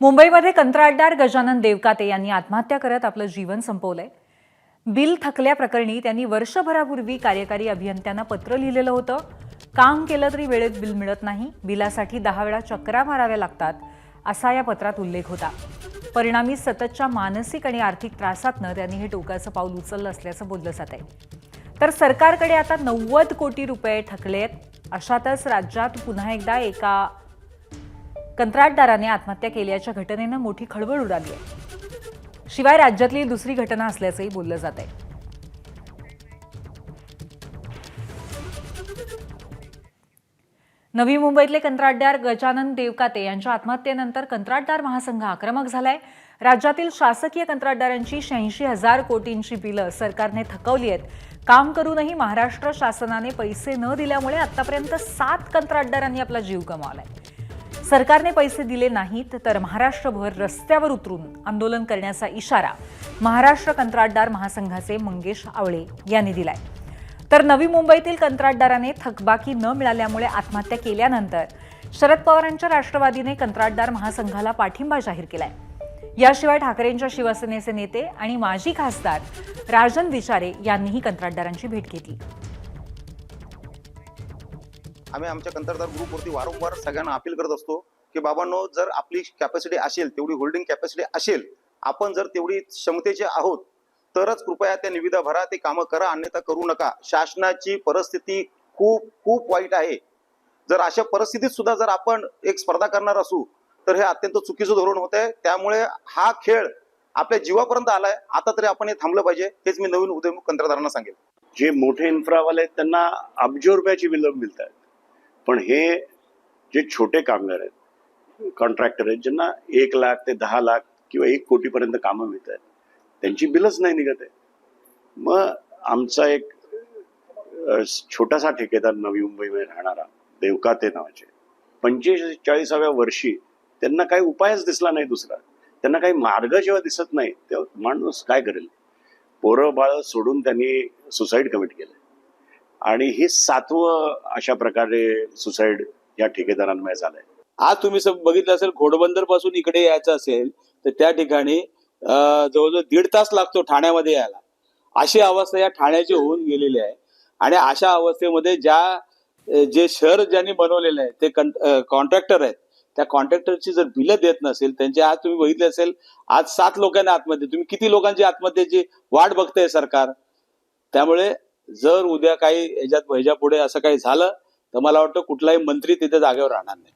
मुंबईमध्ये कंत्राटदार गजानन देवकाते यांनी आत्महत्या करत आपलं जीवन संपवलंय। बिल थकल्याप्रकरणी त्यांनी वर्षभरापूर्वी कार्यकारी अभियंत्यांना पत्र लिहिलेलं होतं। काम केलं तरी वेळेत बिल मिळत नाही, बिलासाठी 10 वेळा चक्रा माराव्या लागतात, असा या पत्रात उल्लेख होता। परिणामी सततच्या मानसिक आणि आर्थिक त्रासातनं त्यांनी हे टोकाचं पाऊल उचललं असल्याचं बोललं जातंय। तर सरकारकडे आता 90 कोटी रुपये थकलेत। अशातच राज्यात पुन्हा एकदा एका कंत्राटदाराने आत्महत्या केल्याच्या घटनेनं मोठी खळबळ उडाली आहे। शिवाय राज्यातली दुसरी घटना असल्याचंही बोललं जात आहे। नवी मुंबईतले कंत्राटदार गजानन देवकाते यांच्या आत्महत्येनंतर कंत्राटदार महासंघ आक्रमक झालाय। राज्यातील शासकीय कंत्राटदारांची 86,000 कोटींची बिलं सरकारने थकवली आहेत। काम करूनही महाराष्ट्र शासनाने पैसे न दिल्यामुळे आतापर्यंत 7 कंत्राटदारांनी आपला जीव गमावलाय। सरकारने पैसे दिले नाहीत तर महाराष्ट्रभर रस्त्यावर उतरून आंदोलन करण्याचा इशारा महाराष्ट्र कंत्राटदार महासंघाचे मंगेश आवळे यांनी दिलाय। तर नवी मुंबईतील कंत्राटदाराने थकबाकी न मिळाल्यामुळे आत्महत्या केल्यानंतर शरद पवारांच्या राष्ट्रवादीने कंत्राटदार महासंघाला पाठिंबा जाहीर केलाय। याशिवाय ठाकरेंच्या शिवसेनेचे नेते आणि माजी खासदार राजन विचारे यांनीही कंत्राटदारांची भेट घेतली। आम्ही आमच्या कंत्राटदार ग्रुपवरती वारंवार सगळ्यांना अपील करत असतो की बाबांनो, जर आपली कॅपॅसिटी असेल, तेवढी होल्डिंग कॅपॅसिटी असेल, आपण जर तेवढी क्षमतेचे आहोत तरच कृपया त्या निविदा भरा, ते कामं करा, अन्यथा करू नका। शासनाची परिस्थिती खूप खूप वाईट आहे। जर अशा परिस्थितीत सुद्धा जर आपण एक स्पर्धा करणार असू तर हे अत्यंत चुकीचं धोरण होत आहे। त्यामुळे हा खेळ आपल्या जीवापर्यंत आलाय। आता तरी आपण हे थांबलं पाहिजे, हेच मी नवीन उद्योजक कंत्राटदारांना सांगेल। जे मोठे इन्फ्रावाले आहेत त्यांना अब्ज रुपयाची बिलं मिळतात, पण हे जे छोटे कामगार आहेत, कॉन्ट्रॅक्टर आहेत, ज्यांना 1 लाख ते 10 लाख किंवा 1 कोटीपर्यंत कामं मिळत आहेत, त्यांची बिलच नाही निघत आहे। मग आमचा एक छोटासा ठेकेदार नवी मुंबईमध्ये राहणारा देवकाते नावाचे 45व्या वर्षी त्यांना काही उपायच दिसला नाही दुसरा, त्यांना काही मार्ग जेव्हा दिसत नाही तेव्हा माणूस काय करेल। पोरं बाळ सोडून त्यांनी सुसाईड कमिट केलं आणि हे 7वं अशा प्रकारे सुसाईड या ठेकेदारांमुळे झालंय। आज तुम्ही बघितलं असेल, घोडबंदर पासून इकडे यायचं असेल तर त्या ठिकाणी जवळजवळ 1.5 तास लागतो ठाण्यामध्ये यायला। अशी अवस्था या ठाण्याची होऊन गेलेली आहे। आणि अशा अवस्थेमध्ये जे शहर ज्यांनी बनवलेलं आहे ते कॉन्ट्रॅक्टर आहेत, त्या कॉन्ट्रॅक्टरची जर बिलं देत नसेल, त्यांचे आज तुम्ही बघितले असेल, आज 7 लोकांना आत्महत्या, तुम्ही किती लोकांची आत्महत्येची वाट बघताय सरकार। त्यामुळे जर उद्या काही ह्याच्या पुढे असं काही झालं तर मला वाटतं कुठलाही मंत्री तिथे जागेवर राहणार नाही।